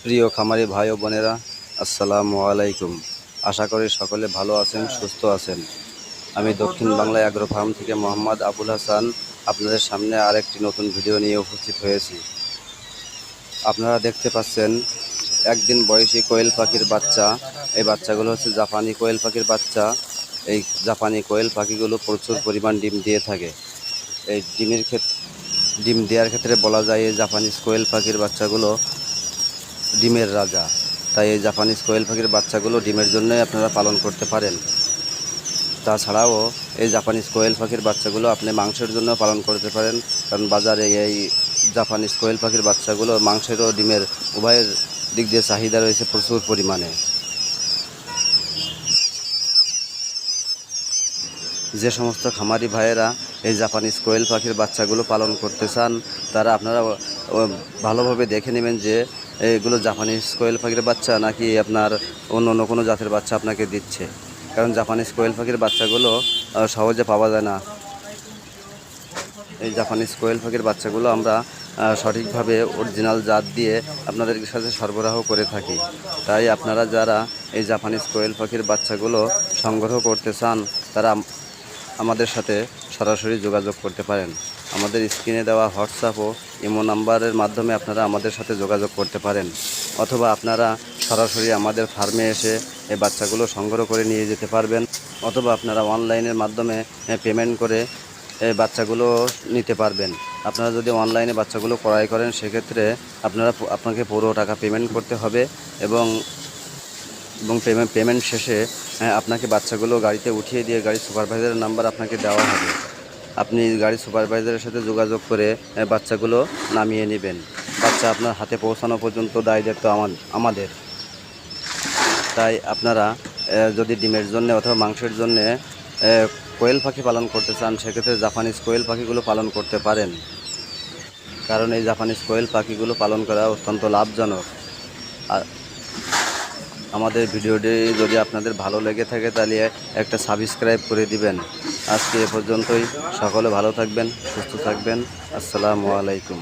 প্রিয় খামারি ভাই ও বোনেরা, আসসালামু আলাইকুম। আশা করি সকলে ভালো আছেন, সুস্থ আছেন। আমি দক্ষিণ বাংলা অ্যাগ্রো ফার্ম থেকে মোহাম্মদ আবুল হাসান আপনাদের সামনে আরেকটি নতুন ভিডিও নিয়ে উপস্থিত হয়েছি। আপনারা দেখতে পাচ্ছেন একদিন বয়সী কোয়েল পাখির বাচ্চা। এই বাচ্চাগুলো হচ্ছে জাপানি কোয়েল পাখির বাচ্চা। এই জাপানি কোয়েল পাখিগুলো প্রচুর পরিমাণ ডিম দিয়ে থাকে। এই ডিম দেওয়ার ক্ষেত্রে বলা যায় এই জাপানিজ কোয়েল পাখির বাচ্চাগুলো ডিমের রাজা। তাই এই জাপানিজ কোয়েল পাখির বাচ্চাগুলো ডিমের জন্যই আপনারা পালন করতে পারেন। তাছাড়াও এই জাপানিজ কোয়েল পাখির বাচ্চাগুলো আপনি মাংসের জন্য পালন করতে পারেন, কারণ বাজারে এই জাপানিজ কোয়েল পাখির বাচ্চাগুলো মাংসের ও ডিমের উভয়ের দিক দিয়ে চাহিদা রয়েছে প্রচুর পরিমাণে। যে সমস্ত খামারি ভাইয়েরা এই জাপানিজ কোয়েল পাখির বাচ্চাগুলো পালন করতে চান, তারা আপনারা ভালোভাবে দেখে নেবেন যে এগুলো জাপানিজ কোয়েল পাখির বাচ্চা নাকি আপনার অন্য কোনো জাতের বাচ্চা আপনাকে দিচ্ছে। কারণ জাপানিজ কোয়েল পাখির বাচ্চাগুলো সহজে পাওয়া যায় না। এই জাপানিজ কোয়েল পাখির বাচ্চাগুলো আমরা সঠিকভাবে অরিজিনাল জাত দিয়ে আপনাদের সাথে সরবরাহ করে থাকি। তাই আপনারা যারা এই জাপানিজ কোয়েল পাখির বাচ্চাগুলো সংগ্রহ করতে চান, তারা আমাদের সাথে সরাসরি যোগাযোগ করতে পারেন। আমাদের স্ক্রিনে দেওয়া হোয়াটসঅ্যাপ ও ইমো নাম্বারের মাধ্যমে আপনারা আমাদের সাথে যোগাযোগ করতে পারেন, অথবা আপনারা সরাসরি আমাদের ফার্মে এসে এই বাচ্চাগুলো সংগ্রহ করে নিয়ে যেতে পারবেন, অথবা আপনারা অনলাইনের মাধ্যমে পেমেন্ট করে এই বাচ্চাগুলো নিতে পারবেন। আপনারা যদি অনলাইনে বাচ্চাগুলো ক্রয় করেন, সেক্ষেত্রে আপনাকে পুরো টাকা পেমেন্ট করতে হবে এবং পেমেন্ট শেষে আপনাকে বাচ্চাগুলো গাড়িতে উঠিয়ে দিয়ে গাড়ির সুপারভাইজারের নাম্বার আপনাকে দেওয়া হবে। আপনি গাড়ির সুপারভাইজারের সাথে যোগাযোগ করে বাচ্চাগুলো নামিয়ে নেবেন। বাচ্চা আপনার হাতে পৌঁছানো পর্যন্ত দায় দায়িত্ব আমাদের। তাই আপনারা যদি ডিমের জন্য অথবা মাংসের জন্যে কোয়েল পাখি পালন করতে চান, সেক্ষেত্রে জাপানিজ কোয়েল পাখিগুলো পালন করতে পারেন, কারণ এই জাপানিজ কোয়েল পাখিগুলো পালন করা অত্যন্ত লাভজনক। আর আমাদের ভিডিওটি যদি আপনাদের ভালো লেগে থাকে, তাহলে একটা সাবস্ক্রাইব করে দিবেন। আজকে এ পর্যন্তই। সকলে ভালো থাকবেন, সুস্থ থাকবেন। আসসালামু আলাইকুম।